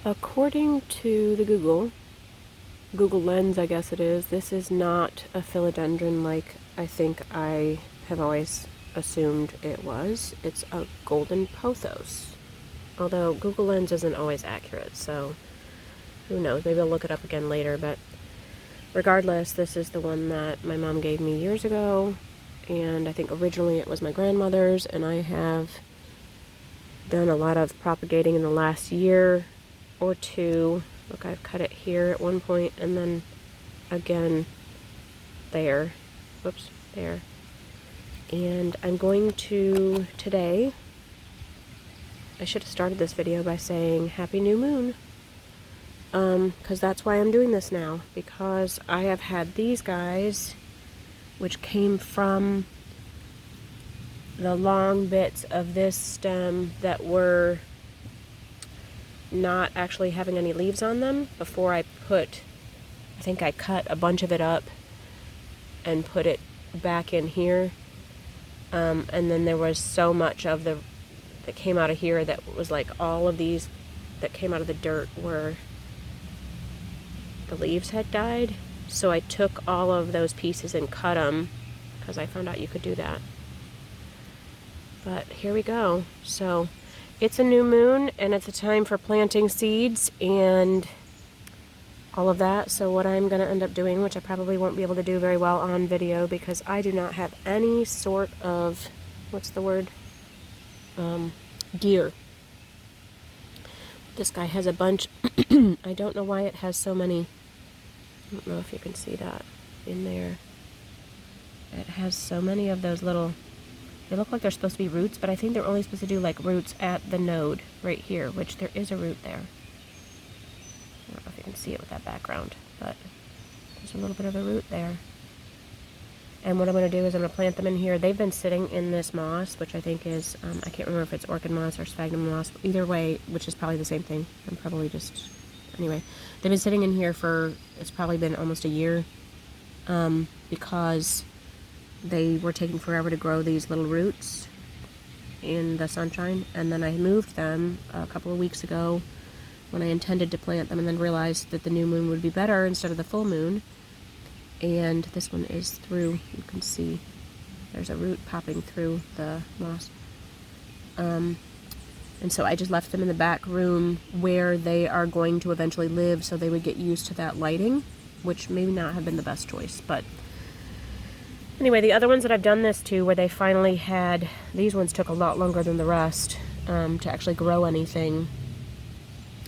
According to the Google Lens, I guess it is, this is not a philodendron like I think I have always assumed it was. It's a golden pothos. Although Google Lens isn't always accurate, so who knows? Maybe I'll look it up again later, but regardless, this is the one that my mom gave me years ago, and I think originally it was my grandmother's, and I have done a lot of propagating in the last year or two. Look, I've cut it here at one point, and then again there. Whoops, there. And I'm going to, today, I should have started this video by saying Happy New Moon. Because that's why I'm doing this now. Because I have had these guys, which came from the long bits of this stem that were not actually having any leaves on them before I think I cut a bunch of it up and put it back in here. And then there was so much of that came out of here that was like all of these that came out of the dirt where the leaves had died. So I took all of those pieces and cut them because I found out you could do that. But here we go. So it's a new moon, and it's a time for planting seeds and all of that. So what I'm going to end up doing, which I probably won't be able to do very well on video because I do not have any sort of, what's the word, gear. This guy has a bunch. I don't know why it has so many. I don't know if you can see that in there. It has so many of those little, they look like they're supposed to be roots, but I think they're only supposed to do like roots at the node right here, which there is a root there. I don't know if you can see it with that background, but there's a little bit of a root there. And what I'm going to do is I'm going to plant them in here. They've been sitting in this moss, which I think is, I can't remember if it's orchid moss or sphagnum moss. Either way, which is probably the same thing. I'm probably just, anyway. They've been sitting in here for, it's probably been almost a year, because they were taking forever to grow these little roots in the sunshine. And then I moved them a couple of weeks ago when I intended to plant them, and then realized that the new moon would be better instead of the full moon. And this one is through, you can see there's a root popping through the moss. And so I just left them in the back room where they are going to eventually live, so they would get used to that lighting, which may not have been the best choice. But anyway, the other ones that I've done this to, where they finally had, these ones took a lot longer than the rest to actually grow anything.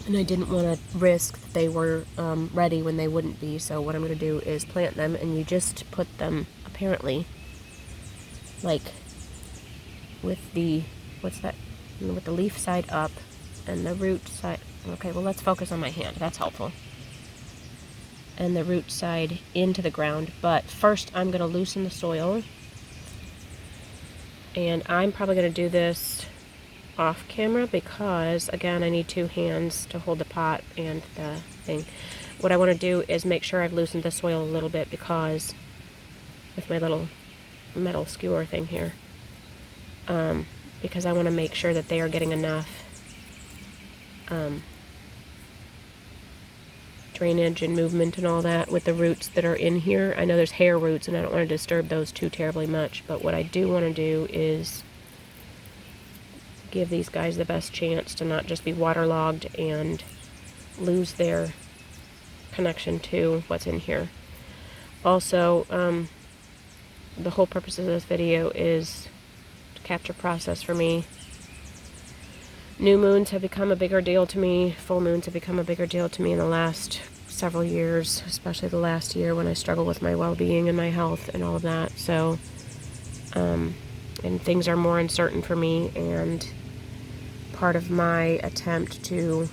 And I didn't want to risk that they were ready when they wouldn't be. So what I'm going to do is plant them, and you just put them, apparently, like, with the, what's that, with the leaf side up and the root side, okay, well let's focus on my hand, that's helpful. And the root side into the ground. But first I'm going to loosen the soil. And I'm probably going to do this off camera because, again, I need two hands to hold the pot and the thing. What I want to do is make sure I've loosened the soil a little bit, because with my little metal skewer thing here, because I want to make sure that they are getting enough drainage and movement and all that with the roots that are in here. I know there's hair roots, and I don't want to disturb those too terribly much, but what I do want to do is give these guys the best chance to not just be waterlogged and lose their connection to what's in here. Also, the whole purpose of this video is to capture process for me. New moons have become a bigger deal to me. Full moons have become a bigger deal to me in the last several years, especially the last year when I struggle with my well-being and my health and all of that. So, and things are more uncertain for me, and part of my attempt to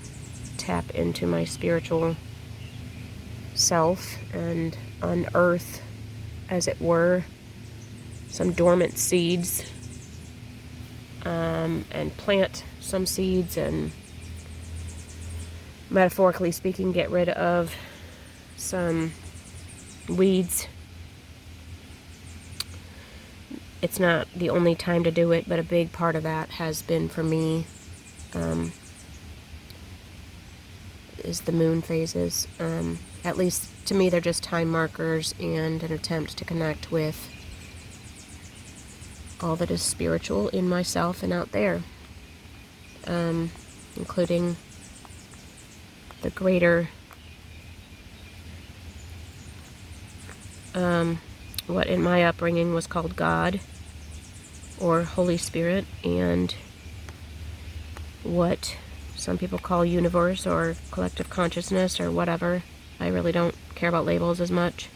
tap into my spiritual self and unearth, as it were, some dormant seeds, and plant some seeds, and metaphorically speaking, get rid of some weeds. It's not the only time to do it, but a big part of that has been for me is the moon phases. At least to me, they're just time markers and an attempt to connect with all that is spiritual in myself and out there, including the greater, what in my upbringing was called God or Holy Spirit, and what some people call universe or collective consciousness or whatever. I really don't care about labels as much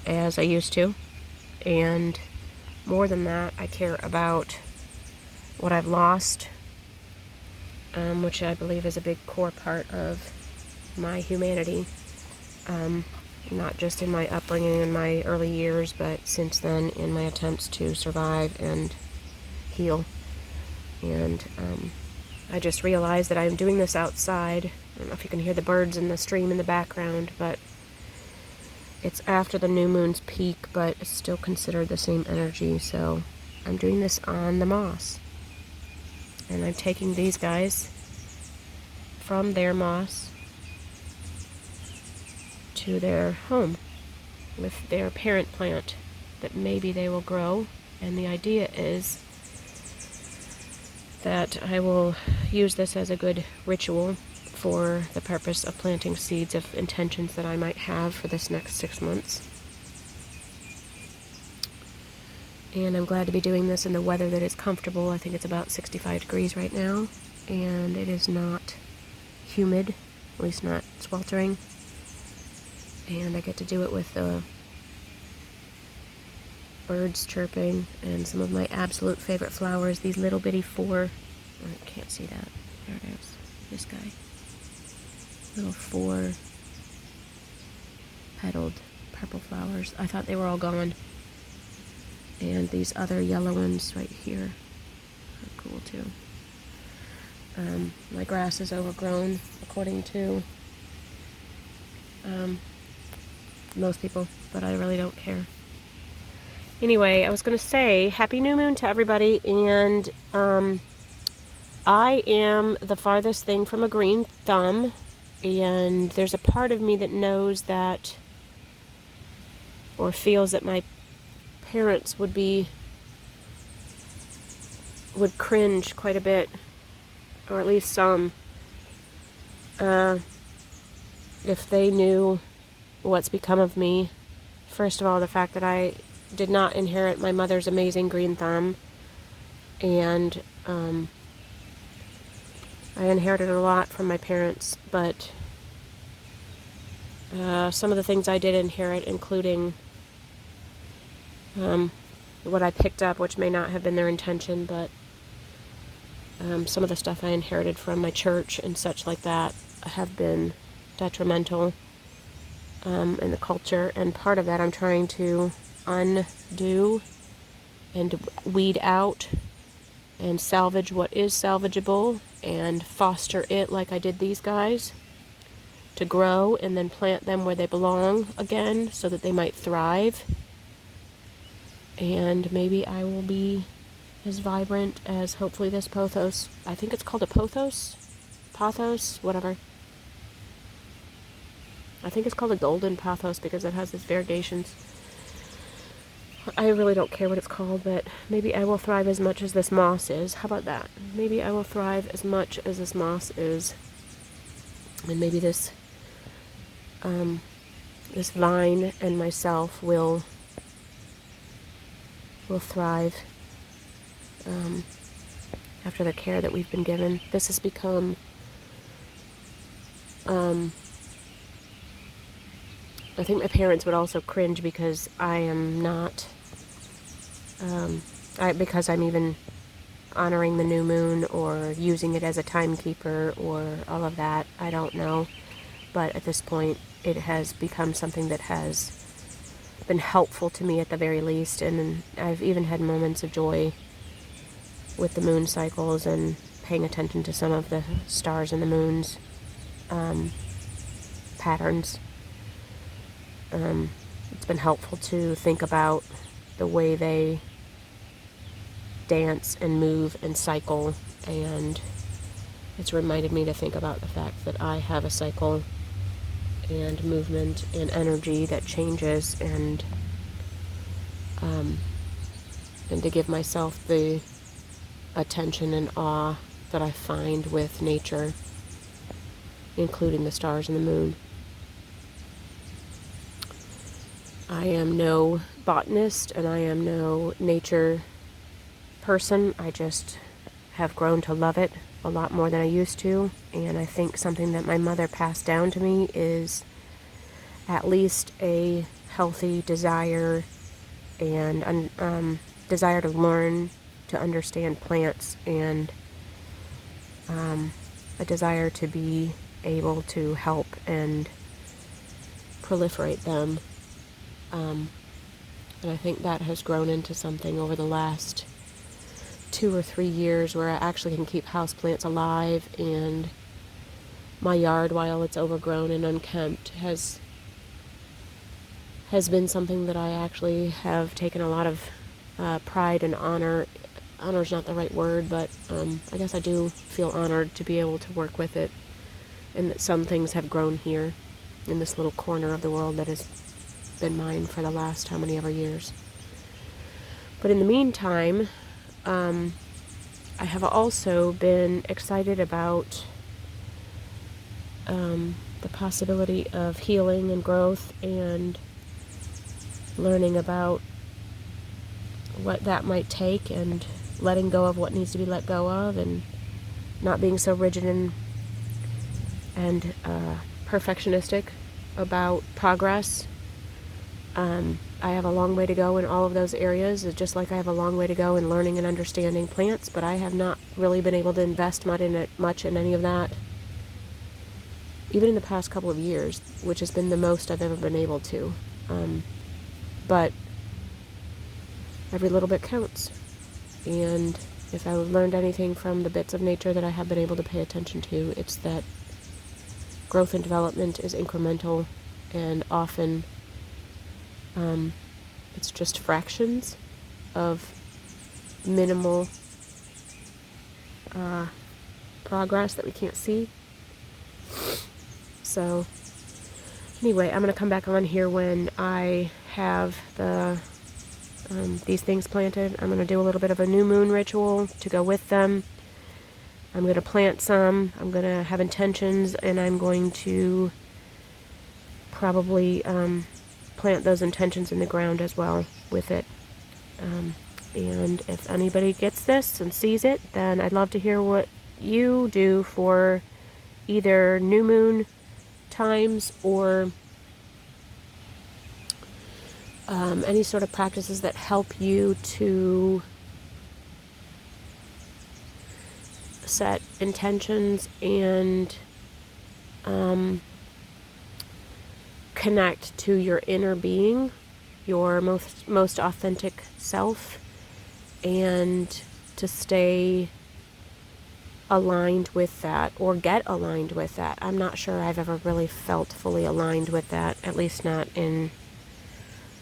as I used to. And more than that, I care about what I've lost, which I believe is a big core part of my humanity. Not just in my upbringing in my early years, but since then in my attempts to survive and heal. And I just realized that I'm doing this outside. I don't know if you can hear the birds in the stream in the background, but it's after the new moon's peak, but it's still considered the same energy. So I'm doing this on the moss. And I'm taking these guys from their moss to their home with their parent plant that maybe they will grow. And the idea is that I will use this as a good ritual for the purpose of planting seeds of intentions that I might have for this next 6 months. And I'm glad to be doing this in the weather that is comfortable. I think it's about 65 degrees right now, and it is not humid, at least not sweltering. And I get to do it with the birds chirping and some of my absolute favorite flowers, these little bitty I can't see that. There it is. This guy. Little 4-petaled purple flowers. I thought they were all gone. And these other yellow ones right here are cool too. My grass is overgrown, according to most people, but I really don't care. Anyway, I was going to say happy new moon to everybody, and I am the farthest thing from a green thumb, and there's a part of me that knows that, or feels that my parents would cringe quite a bit, or at least some, if they knew what's become of me. First of all, the fact that I did not inherit my mother's amazing green thumb, and I inherited a lot from my parents, but some of the things I did inherit, including what I picked up, which may not have been their intention, but some of the stuff I inherited from my church and such like that have been detrimental in the culture, and part of that I'm trying to undo and weed out and salvage what is salvageable and foster it like I did these guys, to grow and then plant them where they belong again so that they might thrive. And maybe I will be as vibrant as hopefully this pothos. I think it's called a pothos? Pothos? Whatever. I think it's called a golden pothos because it has its variegations. I really don't care what it's called, but maybe I will thrive as much as this moss is. How about that? Maybe I will thrive as much as this moss is. And maybe this this vine and myself will thrive after the care that we've been given. This has become I think my parents would also cringe because I am not because I'm even honoring the new moon or using it as a timekeeper or all of that. I don't know, but at this point it has become something that has been helpful to me at the very least, and I've even had moments of joy with the moon cycles and paying attention to some of the stars and the moon's patterns. It's been helpful to think about the way they dance and move and cycle, and it's reminded me to think about the fact that I have a cycle and movement and energy that changes, and to give myself the attention and awe that I find with nature, including the stars and the moon. I am no botanist and I am no nature person. I just have grown to love it a lot more than I used to, and I think something that my mother passed down to me is at least a healthy desire and desire to learn, to understand plants, and a desire to be able to help and proliferate them. And I think that has grown into something over the last 2 or 3 years where I actually can keep houseplants alive, and my yard, while it's overgrown and unkempt, has been something that I actually have taken a lot of pride and honor. Honor is not the right word, but I guess I do feel honored to be able to work with it, and that some things have grown here in this little corner of the world that has been mine for the last how many ever years. But in the meantime, I have also been excited about the possibility of healing and growth, and learning about what that might take, and letting go of what needs to be let go of, and not being so rigid and perfectionistic about progress. I have a long way to go in all of those areas, just like I have a long way to go in learning and understanding plants, but I have not really been able to invest much in any of that, even in the past couple of years, which has been the most I've ever been able to. But every little bit counts, and if I learned anything from the bits of nature that I have been able to pay attention to, it's that growth and development is incremental, and often it's just fractions of minimal progress that we can't see. So anyway, I'm going to come back on here when I have these things planted. I'm going to do a little bit of a new moon ritual to go with them. I'm going to plant some. I'm going to have intentions, and I'm going to probably plant those intentions in the ground as well with it. And if anybody gets this and sees it, then I'd love to hear what you do for either new moon times or any sort of practices that help you to set intentions and connect to your inner being, your most authentic self, and to stay aligned with that, or get aligned with that. I'm not sure I've ever really felt fully aligned with that, at least not in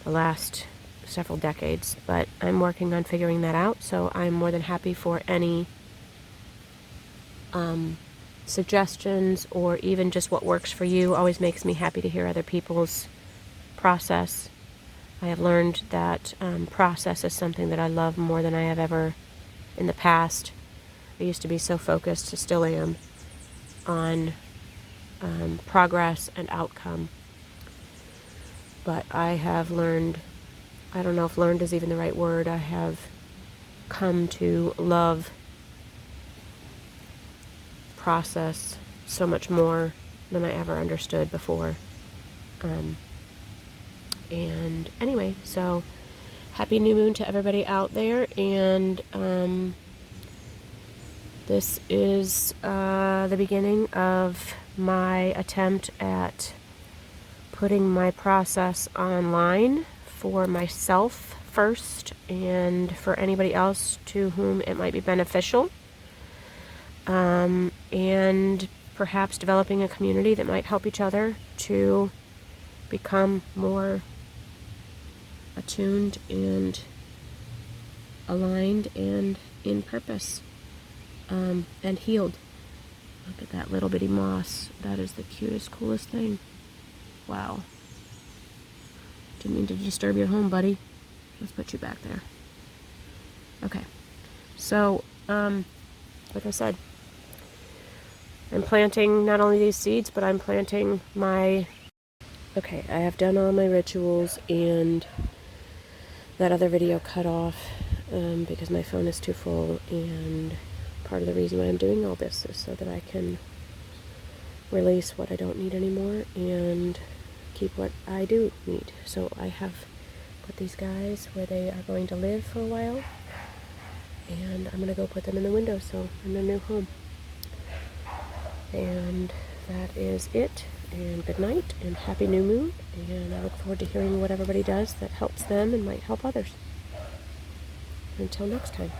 the last several decades, but I'm working on figuring that out, so I'm more than happy for any suggestions, or even just what works for you. Always makes me happy to hear other people's process. I have learned that process is something that I love more than I have ever in the past. I used to be so focused, I still am, on progress and outcome. But I have learned, I don't know if learned is even the right word, I have come to love process so much more than I ever understood before. And anyway, so happy new moon to everybody out there, and this is the beginning of my attempt at putting my process online for myself first, and for anybody else to whom it might be beneficial, and perhaps developing a community that might help each other to become more attuned and aligned and in purpose, and healed. Look at that little bitty moss. That is the cutest, coolest thing. Wow. Didn't mean to disturb your home, buddy. Let's put you back there. Okay. So, like I said, I'm planting not only these seeds, but I'm planting my... Okay, I have done all my rituals, and that other video cut off because my phone is too full, and part of the reason why I'm doing all this is so that I can release what I don't need anymore and keep what I do need. So I have put these guys where they are going to live for a while, and I'm going to go put them in the windowsill in their new home. And that is it, and good night, and happy new moon, and I look forward to hearing what everybody does that helps them and might help others. Until next time.